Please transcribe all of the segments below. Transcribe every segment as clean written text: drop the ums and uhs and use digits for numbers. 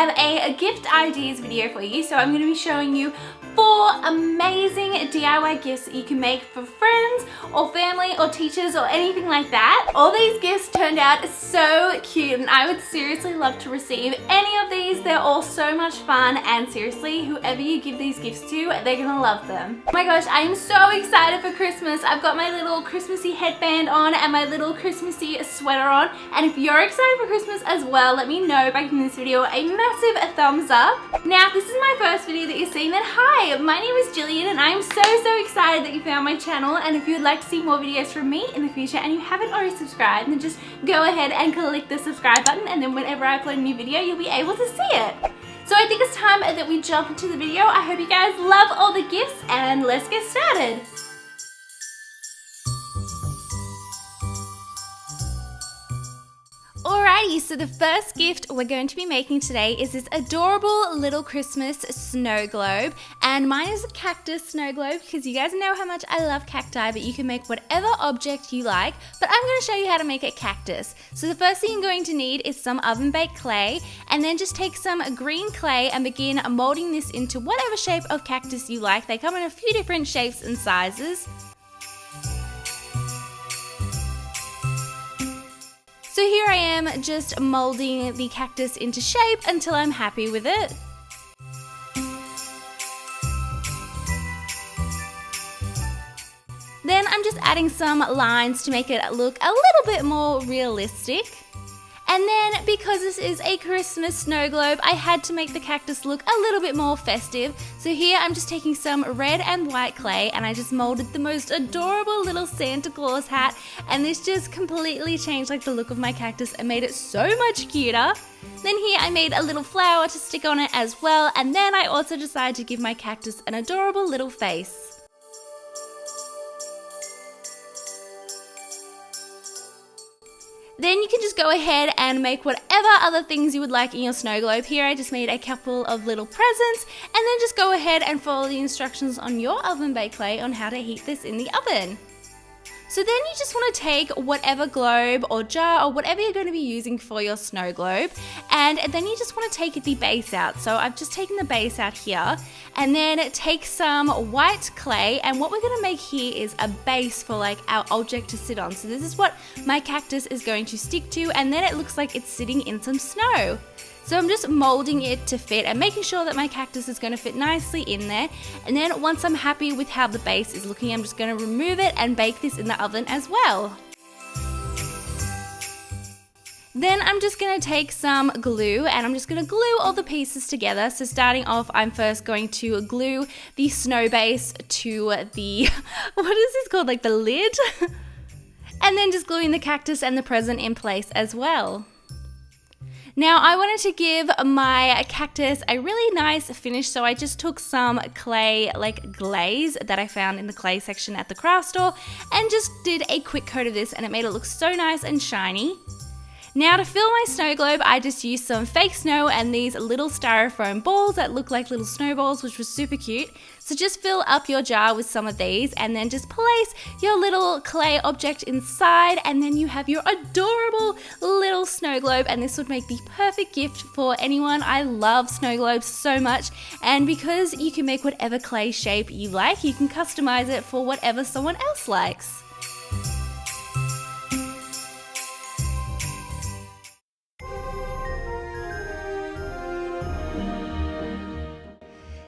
have a gift ideas video for you. So I'm going to be showing you 4 amazing DIY gifts that you can make for friends or family or teachers or anything like that. All these gifts turned out so cute and I would seriously love to receive any of these. They're all so much fun and seriously, whoever you give these gifts to, they're gonna love them. Oh my gosh, I am so excited for Christmas. I've got my little Christmassy headband on and my little Christmassy sweater on. And if you're excited for Christmas as well, let me know by giving this video a massive thumbs up. Now, if this is my first video that you're seeing, then hi, my name is Gillian and I'm so excited that you found my channel. And if you'd like to see more videos from me in the future and you haven't already subscribed, then just go ahead and click the subscribe button, and then whenever I upload a new video, you'll be able to see it. So I think it's time that we jump into the video. I hope you guys love all the gifts and let's get started. Alrighty, so the first gift we're going to be making today is this adorable little Christmas snow globe. And mine is a cactus snow globe because you guys know how much I love cacti, but you can make whatever object you like. But I'm going to show you how to make a cactus. So the first thing you're going to need is some oven baked clay, and then just take some green clay and begin molding this into whatever shape of cactus you like. They come in a few different shapes and sizes. So here I am just molding the cactus into shape until I'm happy with it. Then I'm just adding some lines to make it look a little bit more realistic. And then, because this is a Christmas snow globe, I had to make the cactus look a little bit more festive. So here I'm just taking some red and white clay and I just molded the most adorable little Santa Claus hat. And this just completely changed the look of my cactus and made it so much cuter. Then here I made a little flower to stick on it as well. And then I also decided to give my cactus an adorable little face. Then you can just go ahead and make whatever other things you would like in your snow globe. Here I just made a couple of little presents, and then just go ahead and follow the instructions on your oven baked clay on how to heat this in the oven. So then you just want to take whatever globe or jar or whatever you're going to be using for your snow globe, and then you just want to take the base out. So I've just taken the base out here, and then take some white clay, and what we're going to make here is a base for our object to sit on. So this is what my cactus is going to stick to, and then it looks like it's sitting in some snow. So I'm just molding it to fit and making sure that my cactus is going to fit nicely in there. And then once I'm happy with how the base is looking, I'm just going to remove it and bake this in the oven as well. Then I'm just going to take some glue and I'm just going to glue all the pieces together. So starting off, I'm first going to glue the snow base to the, what is this called, the lid? And then just gluing the cactus and the present in place as well. Now I wanted to give my cactus a really nice finish, so I just took some clay glaze that I found in the clay section at the craft store and just did a quick coat of this, and it made it look so nice and shiny. Now to fill my snow globe, I just used some fake snow and these little styrofoam balls that look like little snowballs, which was super cute. So just fill up your jar with some of these and then just place your little clay object inside, and then you have your adorable little snow globe, and this would make the perfect gift for anyone. I love snow globes so much, and because you can make whatever clay shape you like, you can customize it for whatever someone else likes.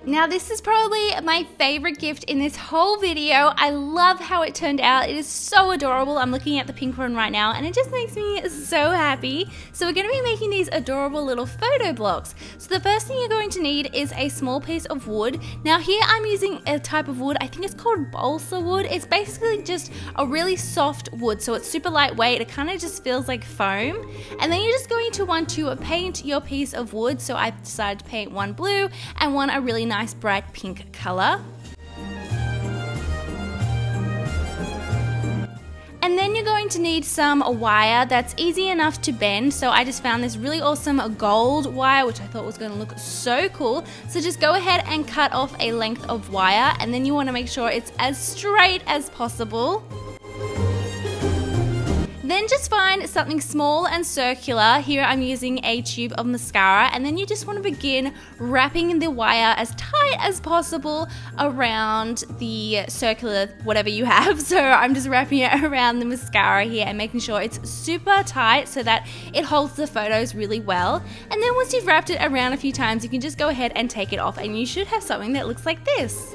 Now this is probably my favorite gift in this whole video. I love how it turned out. It is so adorable. I'm looking at the pink one right now and it just makes me so happy. So we're going to be making these adorable little photo blocks. So the first thing you're going to need is a small piece of wood. Now here I'm using a type of wood, I think it's called balsa wood. It's basically just a really soft wood, so it's super lightweight. It kind of just feels like foam. And then you're just going to want to paint your piece of wood. So I've decided to paint one blue and one a really nice bright pink color. And then you're going to need some wire that's easy enough to bend. So I just found this really awesome gold wire, which I thought was going to look so cool. So just go ahead and cut off a length of wire, and then you want to make sure it's as straight as possible. Then just find something small and circular. Here I'm using a tube of mascara, and then you just want to begin wrapping the wire as tight as possible around the circular whatever you have. So I'm just wrapping it around the mascara here and making sure it's super tight so that it holds the photos really well. And then once you've wrapped it around a few times, you can just go ahead and take it off, and you should have something that looks like this.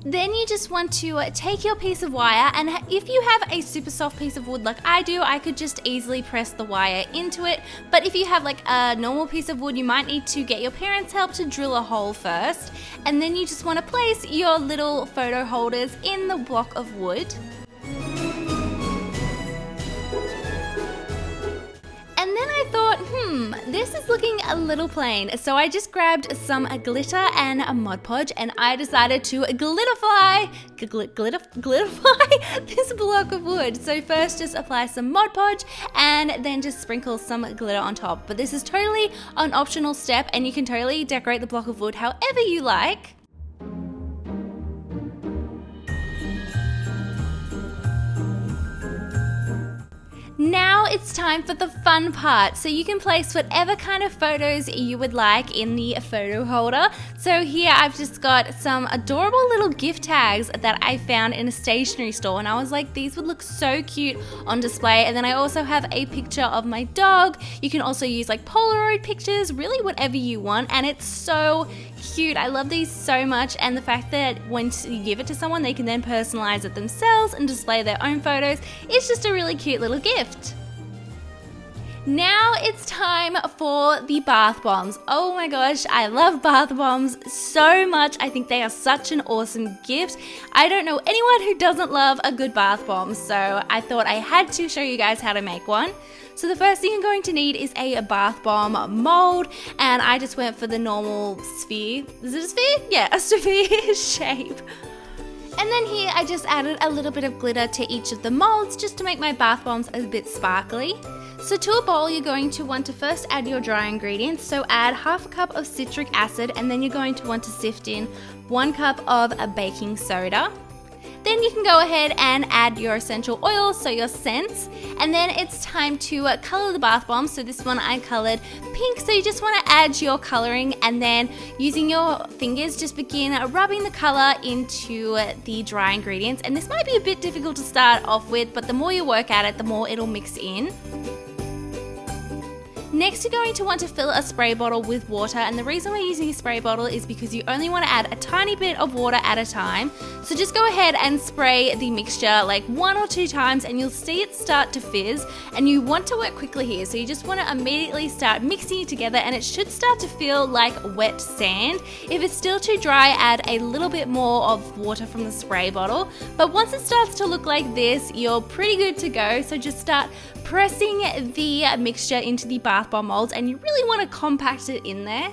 Then you just want to take your piece of wire, and if you have a super soft piece of wood like I do, I could just easily press the wire into it. But if you have like a normal piece of wood, you might need to get your parents' help to drill a hole first. And then you just want to place your little photo holders in the block of wood. And then I thought, this is looking a little plain. So I just grabbed some glitter and a Mod Podge, and I decided to glitterfy this block of wood. So first just apply some Mod Podge and then just sprinkle some glitter on top. But this is totally an optional step, and you can totally decorate the block of wood however you like. Now it's time for the fun part. So you can place whatever kind of photos you would like in the photo holder. So here I've just got some adorable little gift tags that I found in a stationery store, and I was like, these would look so cute on display. And then I also have a picture of my dog. You can also use like Polaroid pictures, really whatever you want, and it's so cute. I love these so much, and the fact that once you give it to someone, they can then personalize it themselves and display their own photos. It's just a really cute little gift. Now it's time for the bath bombs. Oh my gosh, I love bath bombs so much. I think they are such an awesome gift. I don't know anyone who doesn't love a good bath bomb, so I thought I had to show you guys how to make one. So the first thing you're going to need is a bath bomb mold, and I just went for the normal sphere. Is it a sphere? Yeah, a sphere shape. And then here I just added a little bit of glitter to each of the molds just to make my bath bombs a bit sparkly. So to a bowl, you're going to want to first add your dry ingredients. So add half a cup of citric acid, and then you're going to want to sift in 1 cup of a baking soda. Then you can go ahead and add your essential oils, so your scents. And then it's time to color the bath bomb. So this one I colored pink. So you just want to add your coloring, and then using your fingers, just begin rubbing the color into the dry ingredients. And this might be a bit difficult to start off with, but the more you work at it, the more it'll mix in. Next, you're going to want to fill a spray bottle with water, and the reason we're using a spray bottle is because you only want to add a tiny bit of water at a time. So just go ahead and spray the mixture like 1 or 2 times, and you'll see it start to fizz, and you want to work quickly here. So you just want to immediately start mixing it together, and it should start to feel like wet sand. If it's still too dry, add a little bit more of water from the spray bottle. But once it starts to look like this, you're pretty good to go. So just start pressing the mixture into the bath bomb molds, and you really want to compact it in there.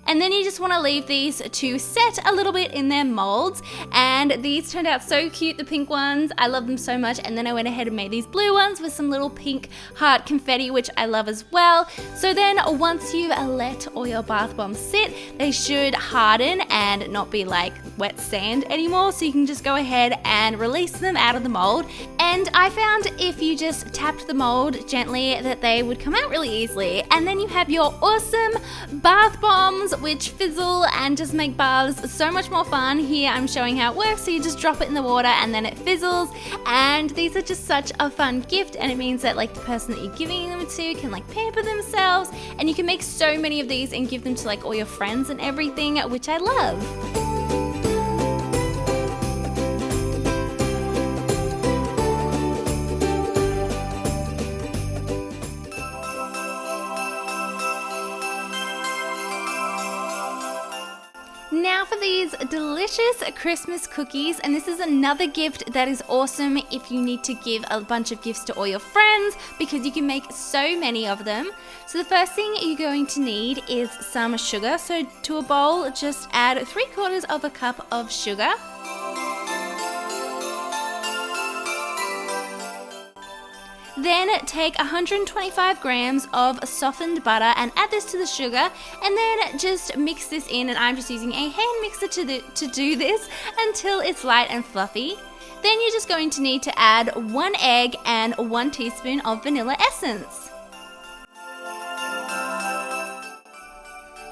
And then you just want to leave these to set a little bit in their molds. And these turned out so cute, the pink ones. I love them so much. And then I went ahead and made these blue ones with some little pink heart confetti, which I love as well. So then once you've let all your bath bombs sit, they should harden and not be like wet sand anymore. So you can just go ahead and release them out of the mold. And I found if you just tapped the mold gently that they would come out really easily. And then you have your awesome bath bombs, which fizzle and just make baths so much more fun. Here I'm showing how it works. So you just drop it in the water and then it fizzles, and these are just such a fun gift, and it means that like the person that you're giving them to can like pamper themselves, and you can make so many of these and give them to like all your friends and everything, which I love. Now for these delicious Christmas cookies, and this is another gift that is awesome if you need to give a bunch of gifts to all your friends, because you can make so many of them. So the first thing you're going to need is some sugar. So to a bowl, just add 3/4 of a cup of sugar. Then take 125 grams of softened butter and add this to the sugar, and then just mix this in, and I'm just using a hand mixer to do this until it's light and fluffy. Then you're just going to need to add 1 egg and 1 teaspoon of vanilla essence.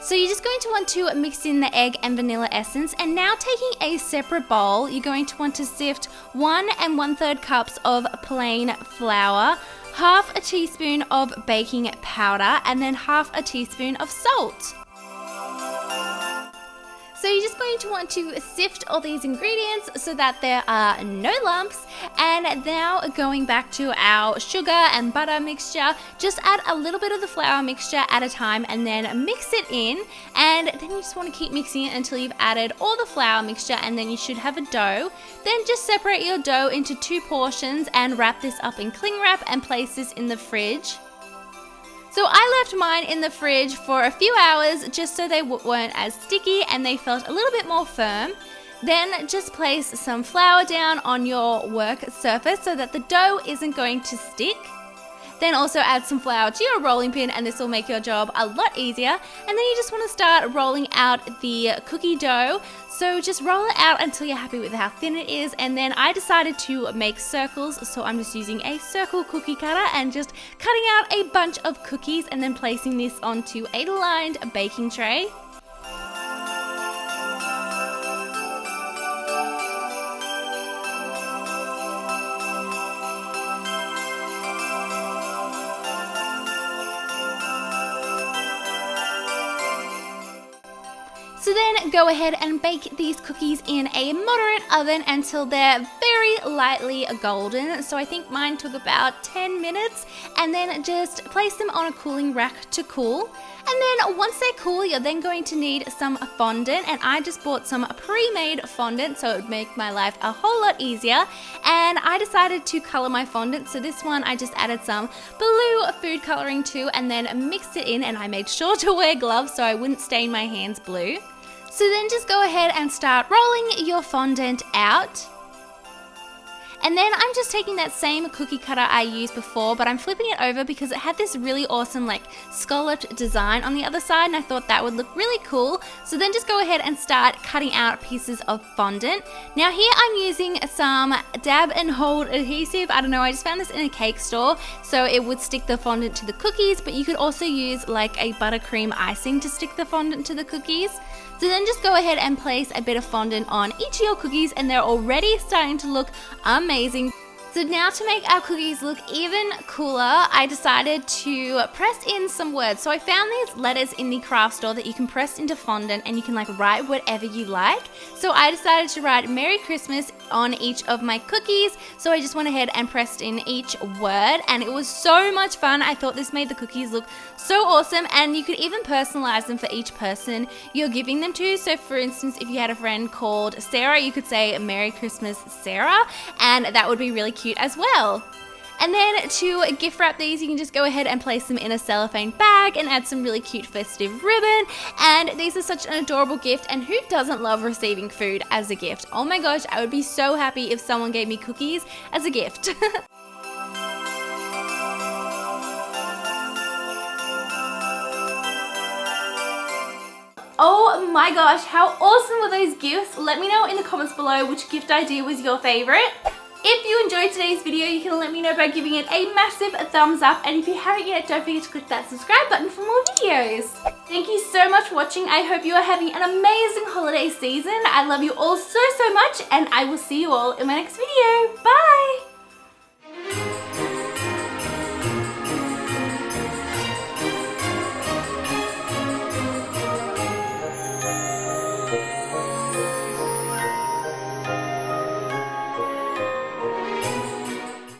So you're just going to want to mix in the egg and vanilla essence, and now taking a separate bowl, you're going to want to sift 1 1/3 cups of plain flour, half a teaspoon of baking powder, and then half a teaspoon of salt. So you're just going to want to sift all these ingredients so that there are no lumps. And now going back to our sugar and butter mixture, just add a little bit of the flour mixture at a time and then mix it in. And then you just want to keep mixing it until you've added all the flour mixture, and then you should have a dough. Then just separate your dough into 2 portions and wrap this up in cling wrap and place this in the fridge. So I left mine in the fridge for a few hours just so they weren't as sticky and they felt a little bit more firm. Then just place some flour down on your work surface so that the dough isn't going to stick. Then also add some flour to your rolling pin, and this will make your job a lot easier. And then you just want to start rolling out the cookie dough. So just roll it out until you're happy with how thin it is. And then I decided to make circles, so I'm just using a circle cookie cutter and just cutting out a bunch of cookies and then placing this onto a lined baking tray. So then go ahead and bake these cookies in a moderate oven until they're very lightly golden. So I think mine took about 10 minutes, and then just place them on a cooling rack to cool. And then once they're cool, you're then going to need some fondant, and I just bought some pre-made fondant so it would make my life a whole lot easier. And I decided to color my fondant, so this one I just added some blue food coloring to and then mixed it in, and I made sure to wear gloves so I wouldn't stain my hands blue. So then just go ahead and start rolling your fondant out. And then I'm just taking that same cookie cutter I used before, but I'm flipping it over because it had this really awesome like scalloped design on the other side, and I thought that would look really cool. So then just go ahead and start cutting out pieces of fondant. Now here I'm using some dab and hold adhesive. I don't know, I just found this in a cake store, so it would stick the fondant to the cookies, but you could also use like a buttercream icing to stick the fondant to the cookies. So then just go ahead and place a bit of fondant on each of your cookies, and they're already starting to look amazing. So now to make our cookies look even cooler, I decided to press in some words. So I found these letters in the craft store that you can press into fondant and you can like write whatever you like. So I decided to write Merry Christmas on each of my cookies. So I just went ahead and pressed in each word, and it was so much fun. I thought this made the cookies look so awesome, and you could even personalize them for each person you're giving them to. So for instance, if you had a friend called Sarah, you could say Merry Christmas Sarah, and that would be really cute as well. And then to gift wrap these, you can just go ahead and place them in a cellophane bag and add some really cute festive ribbon. And these are such an adorable gift, and who doesn't love receiving food as a gift? Oh my gosh, I would be so happy if someone gave me cookies as a gift. Oh my gosh, how awesome were those gifts? Let me know in the comments below which gift idea was your favorite. If you enjoyed today's video, you can let me know by giving it a massive thumbs up, and if you haven't yet, don't forget to click that subscribe button for more videos. Thank you so much for watching. I hope you are having an amazing holiday season. I love you all so much, and I will see you all in my next video. Bye!